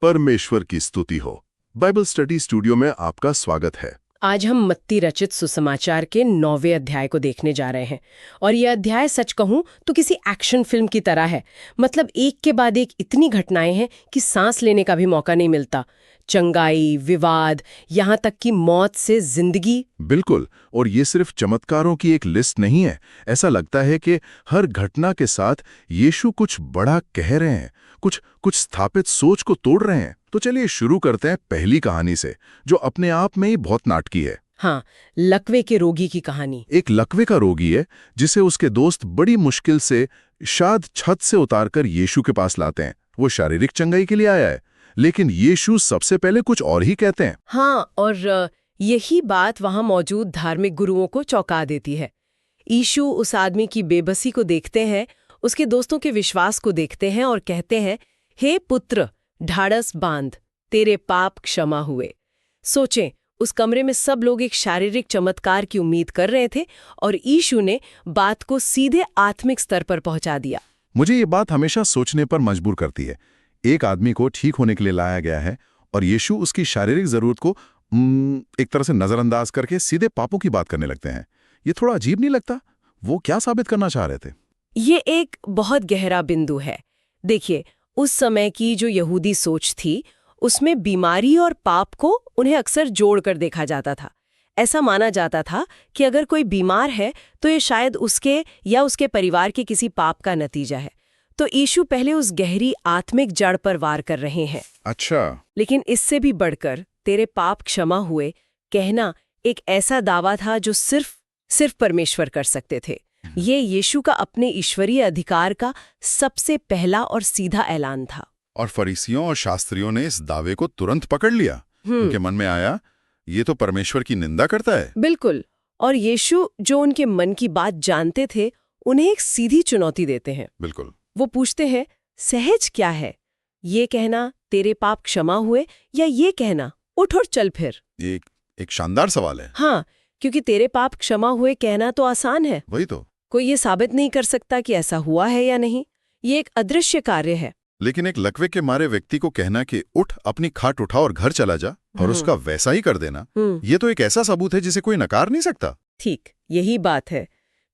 परमेश्वर की स्तुति हो। बाइबल स्टडी स्टूडियो में आपका स्वागत है। आज हम मत्ती रचित सुसमाचार के 9वें अध्याय को देखने जा रहे हैं। और यह अध्याय सच कहूं तो किसी एक्शन फिल्म की तरह है। मतलब एक के बाद एक इतनी घटनाएं हैं कि सांस लेने का भी मौका नहीं मिलता। चंगाई, विवाद, यहाँ तक कि मौत से जिंदगी। बिल्कुल, और ये सिर्फ चमत्कारों की एक लिस्ट नहीं है। ऐसा लगता है कि हर घटना के साथ यीशु कुछ बड़ा कह रहे हैं, कुछ स्थापित सोच को तोड़ रहे हैं। तो चलिए शुरू करते हैं पहली कहानी से, जो अपने आप में ही बहुत नाटकी है। हाँ, लकवे के रोगी की कहानी। एक लकवे का रोगी है जिसे उसके दोस्त बड़ी मुश्किल से शायद छत से उतारकर यीशु के पास लाते हैं। वो शारीरिक चंगाई के लिए आया है, लेकिन यीशु सबसे पहले कुछ और ही कहते हैं। हाँ, और यही बात वहां मौजूद धार्मिक गुरुओं को चौंका देती है। यीशु उस आदमी की बेबसी को देखते हैं, उसके दोस्तों के विश्वास को देखते हैं और कहते हैं, हे पुत्र, ढाढ़स बांध, तेरे पाप क्षमा हुए। सोचें, उस कमरे में सब लोग एक शारीरिक चमत्कार की उम्मीद कर रहे थे और यीशु ने बात को सीधे आत्मिक स्तर पर पहुंचा दिया। मुझे ये बात हमेशा सोचने पर मजबूर करती है। एक आदमी को ठीक होने के लिए लाया गया है और यीशु उसकी शारीरिक जरूरत को एक तरह से नजरअंदाज करके सीधे पापों की बात करने लगते हैं। ये थोड़ा अजीब नहीं लगता? वो क्या साबित करना चाह रहे थे? ये एक बहुत गहरा बिंदु है। देखिए, उस समय की जो यहूदी सोच थी, उसमें बीमारी और पाप को उन्हें अक्सर जोड़कर देखा जाता था। ऐसा माना जाता था कि अगर कोई बीमार है तो ये शायद उसके या उसके परिवार के किसी पाप का नतीजा है। तो यीशु पहले उस गहरी आत्मिक जड़ पर वार कर रहे हैं। अच्छा। लेकिन इससे भी बढ़कर तेरे पाप क्षमा हुए कहना एक ऐसा दावा था जो सिर्फ परमेश्वर कर सकते थे। ये यीशु का अपने ईश्वरीय अधिकार का सबसे पहला और सीधा ऐलान था। और फरीसियों और शास्त्रियों ने इस दावे को तुरंत पकड़ लिया। उनके मन में आया, ये तो परमेश्वर की निंदा करता है। बिल्कुल। और यीशु, जो उनके मन की बात जानते थे, उन्हें एक सीधी चुनौती देते हैं। बिल्कुल। वो पूछते हैं, सहज क्या है, ये कहना तेरे पाप क्षमा हुए या ये कहना उठ और चल फिर? एक शानदार सवाल है। हाँ, क्योंकि तेरे पाप क्षमा हुए कहना तो आसान है। वही तो। कोई ये साबित नहीं कर सकता कि ऐसा हुआ है या नहीं। ये एक अदृश्य कार्य है। लेकिन एक लकवे के मारे व्यक्ति को कहना कि उठ, अपनी खाट उठा और घर चला जा, और उसका वैसा ही कर देना, ये तो एक ऐसा सबूत है जिसे कोई नकार नहीं सकता। ठीक, यही बात है।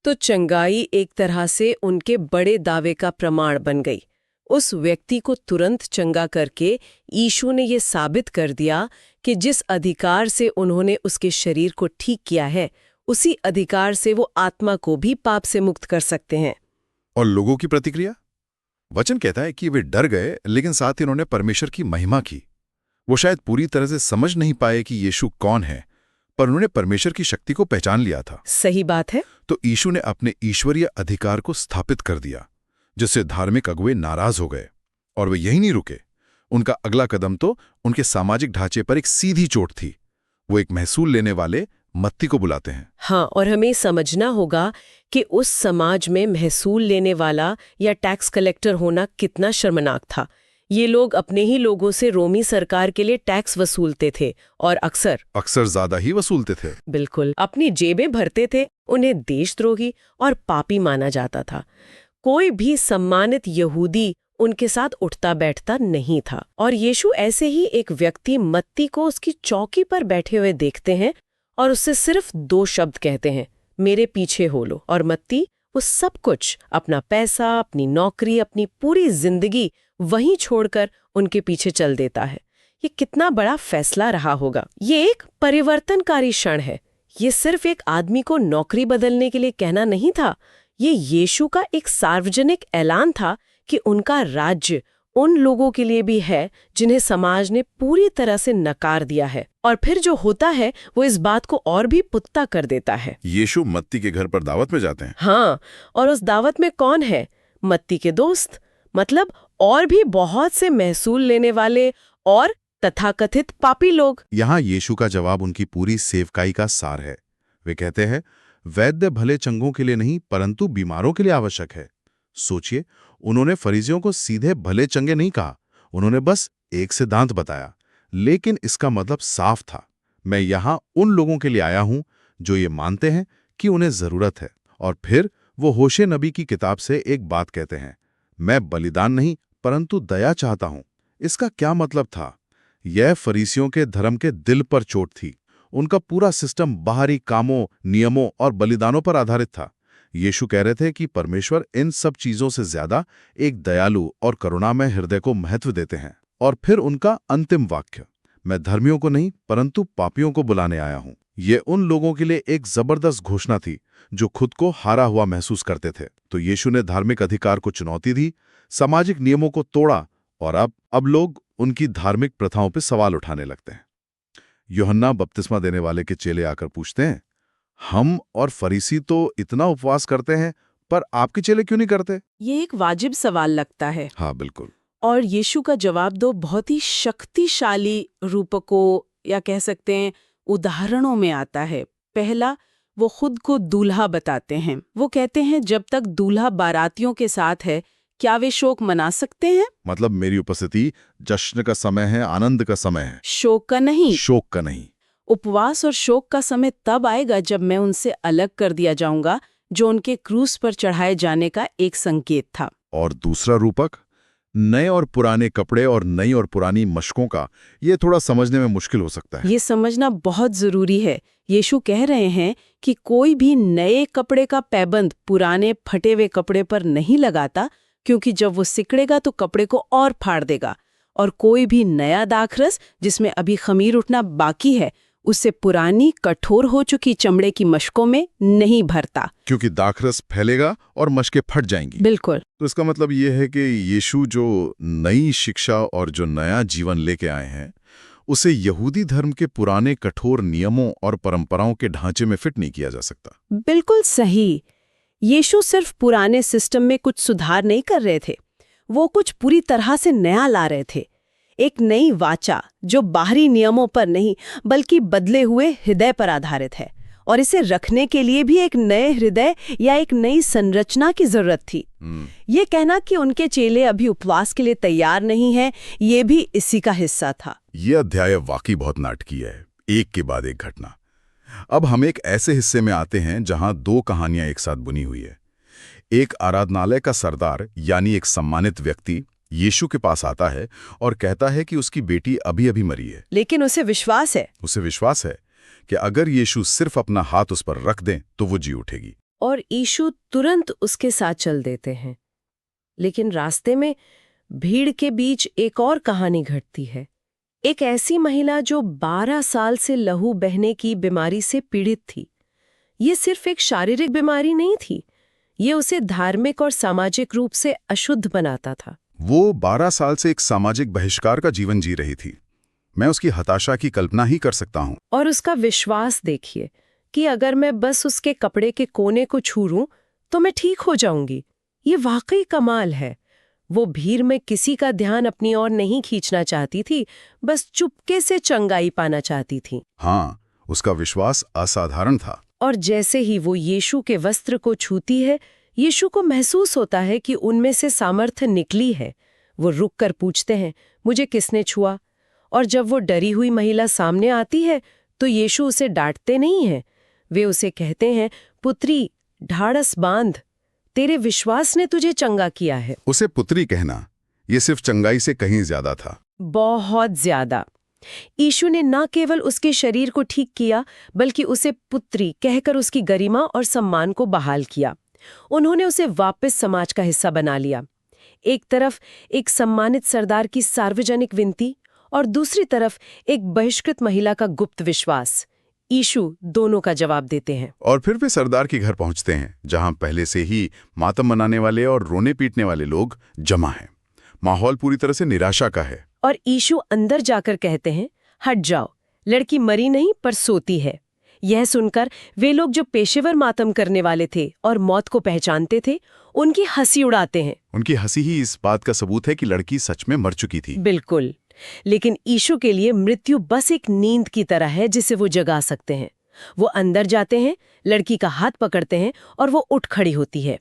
तो चंगाई एक तरह से उनके बड़े दावे का प्रमाण बन गई। उस व्यक्ति को तुरंत चंगा करके यीशु ने ये साबित कर दिया कि जिस अधिकार से उन्होंने उसके शरीर को ठीक किया है, उसी अधिकार से वो आत्मा को भी पाप से मुक्त कर सकते हैं। और लोगों की प्रतिक्रिया? वचन कहता है कि वे डर गए, लेकिन साथ ही उन्होंने परमेश्वर की महिमा की। वो शायद पूरी तरह से समझ नहीं पाए कि यीशु कौन है, पर उन्होंने परमेश्वर की शक्ति को पहचान लिया था। सही बात है। तो यीशु ने अपने ईश्वरीय अधिकार को स्थापित कर दिया, जिससे धार्मिक अगुवे नाराज हो गए। और वे यही नहीं रुके। उनका अगला कदम तो उनके सामाजिक ढांचे पर एक सीधी चोट थी। वो एक महसूल लेने वाले मत्ती को बुलाते हैं। हाँ, और हमें समझना होगा कि उस समाज में महसूल लेने वाला या टैक्स कलेक्टर होना कितना शर्मनाक था। ये लोग अपने ही लोगों से रोमी सरकार के लिए टैक्स वसूलते थे और अक्सर ज्यादा ही वसूलते थे। बिल्कुल, अपनी जेबें भरते थे। उन्हें देशद्रोही और पापी माना जाता था। कोई भी सम्मानित यहूदी उनके साथ उठता बैठता नहीं था। और यीशु ऐसे ही एक व्यक्ति मत्ती को उसकी चौकी पर बैठे हुए देखते हैं और उससे सिर्फ 2 शब्द कहते हैं, मेरे पीछे हो लो। और मत्ती वो सब कुछ, अपना पैसा, अपनी नौकरी, अपनी पूरी जिंदगी वहीं छोड़कर उनके पीछे चल देता है। ये कितना बड़ा फैसला रहा होगा। ये एक परिवर्तनकारी क्षण है। ये सिर्फ एक आदमी को नौकरी बदलने के लिए कहना नहीं था। ये यीशु का एक सार्वजनिक ऐलान था कि उनका राज्य उन लोगों के लिए भी है जिन्हें समाज ने पूरी तरह से नकार दिया है। और फिर जो होता है वो इस बात को और भी पुख्ता कर देता है। यीशु मत्ती के घर पर दावत में जाते हैं। हाँ, और उस दावत में कौन है? मत्ती के दोस्त, मतलब और भी बहुत से महसूल लेने वाले और तथाकथित पापी लोग। यहाँ यीशु का जवाब उनकी पूरी सेवकाई का सार है। वे कहते हैं, वैद्य भले चंगों के लिए नहीं परंतु बीमारों के लिए आवश्यक है। सोचिए, उन्होंने फरीसियों को सीधे भले चंगे नहीं कहा, उन्होंने बस एक सिद्धांत बताया, लेकिन इसका मतलब साफ था, मैं यहाँ उन लोगों के लिए आया हूं जो ये मानते हैं कि उन्हें जरूरत है। और फिर वो होशे नबी की किताब से एक बात कहते हैं, मैं बलिदान नहीं परंतु दया चाहता हूं। इसका क्या मतलब था? यह फरीसियों के धर्म के दिल पर चोट थी। उनका पूरा सिस्टम बाहरी कामों, नियमों और बलिदानों पर आधारित था। यीशु कह रहे थे कि परमेश्वर इन सब चीजों से ज्यादा एक दयालु और करुणामय हृदय को महत्व देते हैं। और फिर उनका अंतिम वाक्य, मैं धर्मियों को नहीं परंतु पापियों को बुलाने आया हूं। ये उन लोगों के लिए एक जबरदस्त घोषणा थी जो खुद को हारा हुआ महसूस करते थे। तो यीशु ने धार्मिक अधिकार को चुनौती दी, सामाजिक नियमों को तोड़ा और अब लोग उनकी धार्मिक प्रथाओं पर सवाल उठाने लगते हैं। यूहन्ना बपतिस्मा देने वाले के चेले आकर पूछते हैं, हम और फरीसी तो इतना उपवास करते हैं, पर आपके चेले क्यों नहीं करते? ये एक वाजिब सवाल लगता है। हाँ, बिल्कुल। और यीशु का जवाब दो बहुत ही शक्तिशाली रूपकों या कह सकते हैं उदाहरणों में आता है। पहला, वो खुद को दूल्हा बताते हैं। वो कहते हैं, जब तक दूल्हा बारातियों के साथ है, क्या वे शोक मना सकते हैं? मतलब मेरी उपस्थिति जश्न का समय है, आनंद का समय है, शोक का नहीं। शोक का नहीं। उपवास और शोक का समय तब आएगा जब मैं उनसे अलग कर दिया जाऊंगा, जो उनके क्रूस पर चढ़ाए जाने का एक संकेत था। और दूसरा रूपक, नए और पुराने कपड़े और नई और पुरानी मशकों का, ये थोड़ा समझने में मुश्किल हो सकता है। ये समझना बहुत जरूरी है। यीशु कह रहे हैं कि कोई भी नए कपड़े का पैबंद पुराने फटे हुए कपड़े पर नहीं लगाता, क्योंकि जब वो सिकड़ेगा तो कपड़े को और फाड़ देगा। और कोई भी नया दाखरस जिसमें अभी खमीर उठना बाकी है, उससे पुरानी कठोर हो चुकी चमड़े की मशकों में नहीं भरता, क्योंकि दाखरस फैलेगा और मशकें फट जाएंगी। बिल्कुल। तो इसका मतलब ये है कि यीशु जो नई शिक्षा और जो नया जीवन लेके आए हैं, उसे यहूदी धर्म के पुराने कठोर नियमों और परंपराओं के ढांचे में फिट नहीं किया जा सकता। बिल्कुल सही। यीशु सिर्फ पुराने सिस्टम में कुछ सुधार नहीं कर रहे थे, वो कुछ पूरी तरह से नया ला रहे थे। एक नई वाचा जो बाहरी नियमों पर नहीं बल्कि बदले हुए हृदय पर आधारित है। और इसे रखने के लिए भी एक नए हृदय या एक नई संरचना की जरूरत थी। ये कहना कि उनके चेले अभी उपवास के लिए तैयार नहीं हैं, ये भी इसी का हिस्सा था। ये अध्याय वाकई बहुत नाटकीय है, एक के बाद एक घटना। अब हम एक ऐसे हिस्से में आते हैं जहां दो कहानियां एक साथ बुनी हुई है। एक आराधनालय का सरदार यानी एक सम्मानित व्यक्ति यीशु के पास आता है और कहता है कि उसकी बेटी अभी अभी मरी है। लेकिन उसे विश्वास है कि अगर यीशु सिर्फ अपना हाथ उस पर रख दें तो वो जी उठेगी। और यीशु तुरंत उसके साथ चल देते हैं। लेकिन रास्ते में भीड़ के बीच एक और कहानी घटती है। एक ऐसी महिला जो 12 साल से लहू बहने की बीमारी से पीड़ित थी। ये सिर्फ एक शारीरिक बीमारी नहीं थी, ये उसे धार्मिक और सामाजिक रूप से अशुद्ध बनाता था। वो 12 साल से एक सामाजिक बहिष्कार का जीवन जी रही थी। मैं उसकी हताशा की कल्पना ही कर सकता हूँ। और उसका विश्वास देखिए कि अगर मैं बस उसके कपड़े के कोने को छू लूं तो मैं ठीक हो जाऊंगी। ये वाकई कमाल है। वो भीड़ में किसी का ध्यान अपनी ओर नहीं खींचना चाहती थी, बस चुपके से चंगाई पाना चाहती थी। हाँ, उसका विश्वास असाधारण था। और जैसे ही वो यीशु के वस्त्र को छूती है, यीशु को महसूस होता है कि उनमें से सामर्थ्य निकली है। वो रुककर पूछते हैं, मुझे किसने छुआ? और जब वो डरी हुई महिला सामने आती है तो यीशु उसे डांटते नहीं हैं। वे उसे कहते हैं, पुत्री, ढाढ़स बांध, तेरे विश्वास ने तुझे चंगा किया है। उसे पुत्री कहना ये सिर्फ चंगाई से कहीं ज्यादा था, बहुत ज्यादा। यीशु ने न केवल उसके शरीर को ठीक किया, बल्कि उसे पुत्री कहकर उसकी गरिमा और सम्मान को बहाल किया। उन्होंने उसे वापस समाज का हिस्सा बना लिया। एक तरफ एक सम्मानित सरदार की सार्वजनिक विनती और दूसरी तरफ एक बहिष्कृत महिला का गुप्त विश्वास। यीशु दोनों का जवाब देते हैं। और फिर वे सरदार के घर पहुंचते हैं, जहां पहले से ही मातम मनाने वाले और रोने पीटने वाले लोग जमा हैं। माहौल पूरी तरह से निराशा का है। और यीशु अंदर जाकर कहते हैं, हट जाओ, लड़की मरी नहीं पर सोती है। यह सुनकर वे लोग जो पेशेवर मातम करने वाले थे और मौत को पहचानते थे, उनकी हंसी उड़ाते हैं। उनकी हंसी ही इस बात का सबूत है कि लड़की सच में मर चुकी थी। बिल्कुल। लेकिन यीशु के लिए मृत्यु बस एक नींद की तरह है जिसे वो जगा सकते हैं। वो अंदर जाते हैं, लड़की का हाथ पकड़ते हैं और वो उठ खड़ी होती है।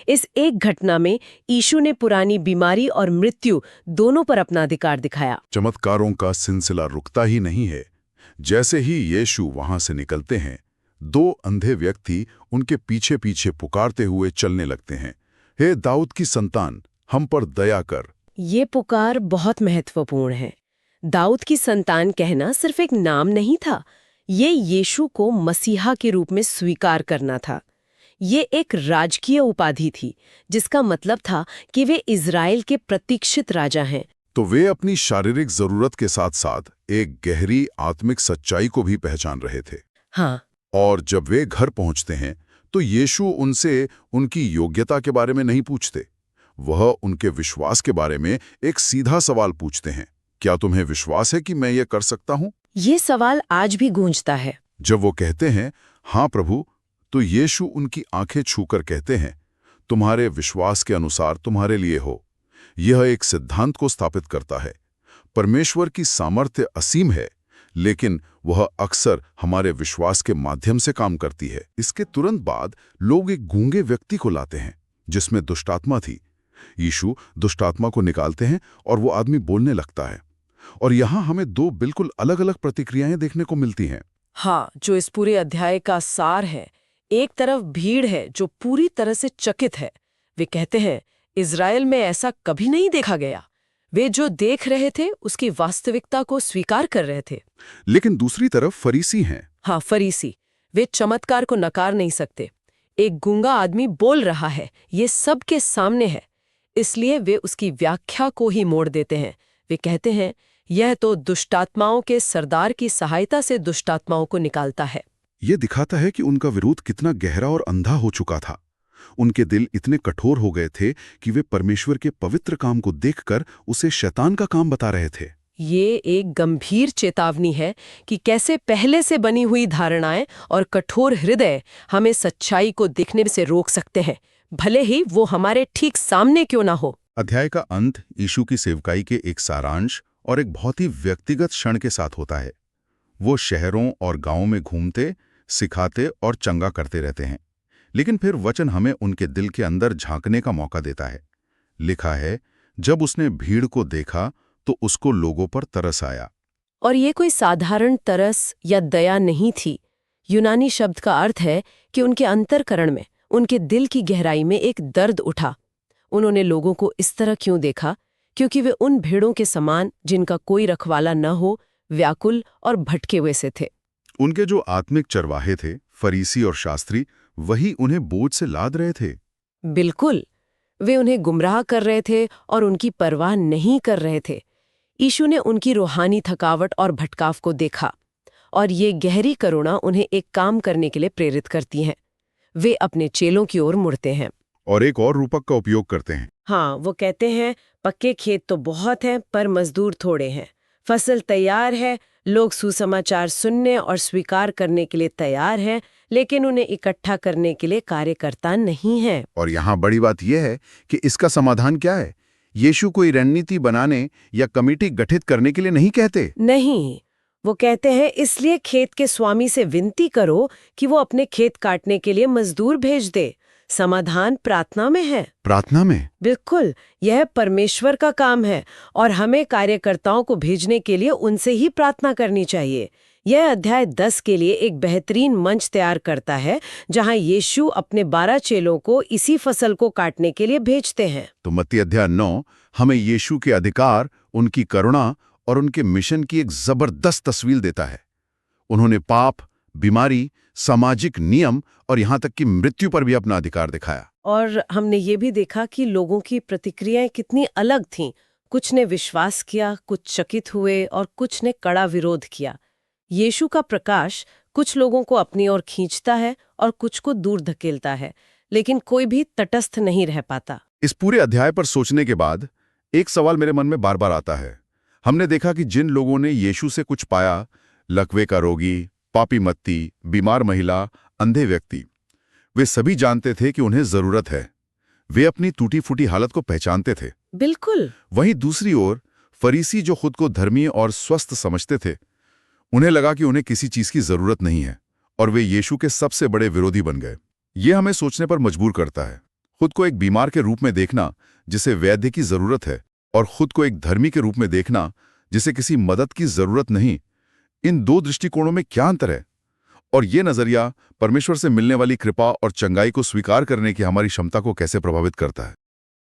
इस एक घटना में यीशु ने पुरानी बीमारी और मृत्यु दोनों पर अपना अधिकार दिखाया। चमत्कारों का सिलसिला रुकता ही नहीं है। जैसे ही यीशु वहां से निकलते हैं, दो अंधे व्यक्ति उनके पीछे पीछे पुकारते हुए चलने लगते हैं, हे दाऊद की संतान, हम पर दया कर। ये पुकार बहुत महत्वपूर्ण है। दाऊद की संतान कहना सिर्फ एक नाम नहीं था, ये यीशु को मसीहा के रूप में स्वीकार करना था। ये एक राजकीय उपाधि थी, जिसका मतलब था कि वे इज़राइल के प्रतीक्षित राजा हैं। तो वे अपनी शारीरिक जरूरत के साथ साथ एक गहरी आत्मिक सच्चाई को भी पहचान रहे थे। हाँ, और जब वे घर पहुंचते हैं तो यीशु उनसे उनकी योग्यता के बारे में नहीं पूछते। वह उनके विश्वास के बारे में एक सीधा सवाल पूछते हैं, क्या तुम्हें विश्वास है कि मैं ये कर सकता हूं? ये सवाल आज भी गूंजता है। जब वो कहते हैं, हाँ प्रभु, तो यीशु उनकी आंखें छूकर कहते हैं, तुम्हारे विश्वास के अनुसार तुम्हारे लिए हो। यह एक सिद्धांत को स्थापित करता है। परमेश्वर की सामर्थ्य असीम है, लेकिन वह अक्सर हमारे विश्वास के माध्यम से काम करती है। इसके तुरंत बाद लोग एक गूंगे व्यक्ति को लाते हैं जिसमें दुष्टात्मा थी। यीशु दुष्टात्मा को निकालते हैं और वो आदमी बोलने लगता है। और यहाँ हमें दो बिल्कुल अलग अलग प्रतिक्रियाएं देखने को मिलती हैं। हाँ, जो इस पूरे अध्याय का सार है। एक तरफ भीड़ है जो पूरी तरह से चकित है। वे कहते हैं, इज़राइल में ऐसा कभी नहीं देखा गया। वे जो देख रहे थे उसकी वास्तविकता को स्वीकार कर रहे थे। लेकिन दूसरी तरफ फरीसी हैं। हाँ, फरीसी। वे चमत्कार को नकार नहीं सकते। एक गूंगा आदमी बोल रहा है, ये सबके सामने है, इसलिए वे उसकी व्याख्या को ही मोड़ देते हैं। वे कहते हैं, यह तो दुष्टात्माओं के सरदार की सहायता से दुष्टात्माओं को निकालता है। ये दिखाता है कि उनका विरोध कितना गहरा और अंधा हो चुका था। उनके दिल इतने कठोर हो गए थे कि वे परमेश्वर के पवित्र काम को देखकर उसे शैतान का काम बता रहे थे। ये एक गंभीर चेतावनी है कि कैसे पहले से बनी हुई धारणाएं और कठोर हृदय हमें सच्चाई को देखने से रोक सकते हैं, भले ही वो हमारे ठीक सामने क्यों ना हो। अध्याय का अंत यीशु की सेवकाई के एक सारांश और एक बहुत ही व्यक्तिगत क्षण के साथ होता है। वो शहरों और गांवों में घूमते, सिखाते और चंगा करते रहते हैं, लेकिन फिर वचन हमें उनके दिल के अंदर झांकने का मौका देता है। लिखा है, जब उसने भीड़ को देखा तो उसको लोगों पर तरस आया। और ये कोई साधारण तरस या दया नहीं थी। यूनानी शब्द का अर्थ है कि उनके अंतःकरण में, उनके दिल की गहराई में एक दर्द उठा। उन्होंने लोगों को इस तरह क्यों देखा? क्योंकि वे उन भेड़ों के समान, जिनका कोई रखवाला न हो, व्याकुल और भटके हुए से थे। उनके जो आत्मिक चरवाहे थे, फरीसी और शास्त्री, वही उन्हें बोझ से लाद रहे थे। बिल्कुल, वे उन्हें गुमराह कर रहे थे और उनकी परवाह नहीं कर रहे थे। यीशु ने उनकी रूहानी थकावट और भटकाव को देखा, और ये गहरी करुणा उन्हें एक काम करने के लिए प्रेरित करती है। वे अपने चेलों की ओर मुड़ते हैं और एक और रूपक का उपयोग करते हैं। हाँ, वो कहते हैं, पक्के खेत तो बहुत हैं पर मजदूर थोड़े हैं। फसल तैयार है, लोग सुसमाचार सुनने और स्वीकार करने के लिए तैयार हैं, लेकिन उन्हें इकट्ठा करने के लिए कार्यकर्ता नहीं है। और यहाँ बड़ी बात यह है कि इसका समाधान क्या है? यीशु कोई रणनीति बनाने या कमेटी गठित करने के लिए नहीं कहते। नहीं, वो कहते हैं, इसलिए खेत के स्वामी से विनती करो कि वो अपने खेत काटने के लिए मजदूर भेज दे। समाधान प्रार्थना में है। प्रार्थना में? बिल्कुल, यह परमेश्वर का काम है और हमें कार्यकर्ताओं को भेजने के लिए उनसे ही प्रार्थना करनी चाहिए। यह अध्याय 10 के लिए एक बेहतरीन मंच तैयार करता है, जहां यीशु अपने 12 चेलों को इसी फसल को काटने के लिए भेजते हैं। तो मत्ती अध्याय 9 हमें यीशु के अधिकार, उनकी करुणा और उनके मिशन की एक जबरदस्त तस्वीर देता है। उन्होंने पाप, बीमारी, सामाजिक नियम और यहाँ तक कि मृत्यु पर भी अपना अधिकार दिखाया। और हमने ये भी देखा कि लोगों की प्रतिक्रियाएं कितनी अलग थीं। कुछ ने विश्वास किया, कुछ चकित हुए और कुछ ने कड़ा विरोध किया। यीशु का प्रकाश कुछ लोगों को अपनी ओर खींचता है और कुछ को दूर धकेलता है, लेकिन कोई भी तटस्थ नहीं रह पाता। इस पूरे अध्याय पर सोचने के बाद एक सवाल मेरे मन में बार बार आता है। हमने देखा कि जिन लोगों ने यीशु से कुछ पाया, लकवे का रोगी, पापी मत्ती, बीमार महिला, अंधे व्यक्ति, वे सभी जानते थे कि उन्हें जरूरत है। वे अपनी टूटी फूटी हालत को पहचानते थे। बिल्कुल। वहीं दूसरी ओर फरीसी, जो खुद को धर्मी और स्वस्थ समझते थे, उन्हें लगा कि उन्हें किसी चीज की जरूरत नहीं है और वे यीशु के सबसे बड़े विरोधी बन गए। ये हमें सोचने पर मजबूर करता है। खुद को एक बीमार के रूप में देखना जिसे वैद्य की जरूरत है, और खुद को एक धर्मी के रूप में देखना जिसे किसी मदद की जरूरत नहीं, इन दो दृष्टिकोणों में क्या अंतर है? और ये नजरिया परमेश्वर से मिलने वाली कृपा और चंगाई को स्वीकार करने की हमारी क्षमता को कैसे प्रभावित करता है?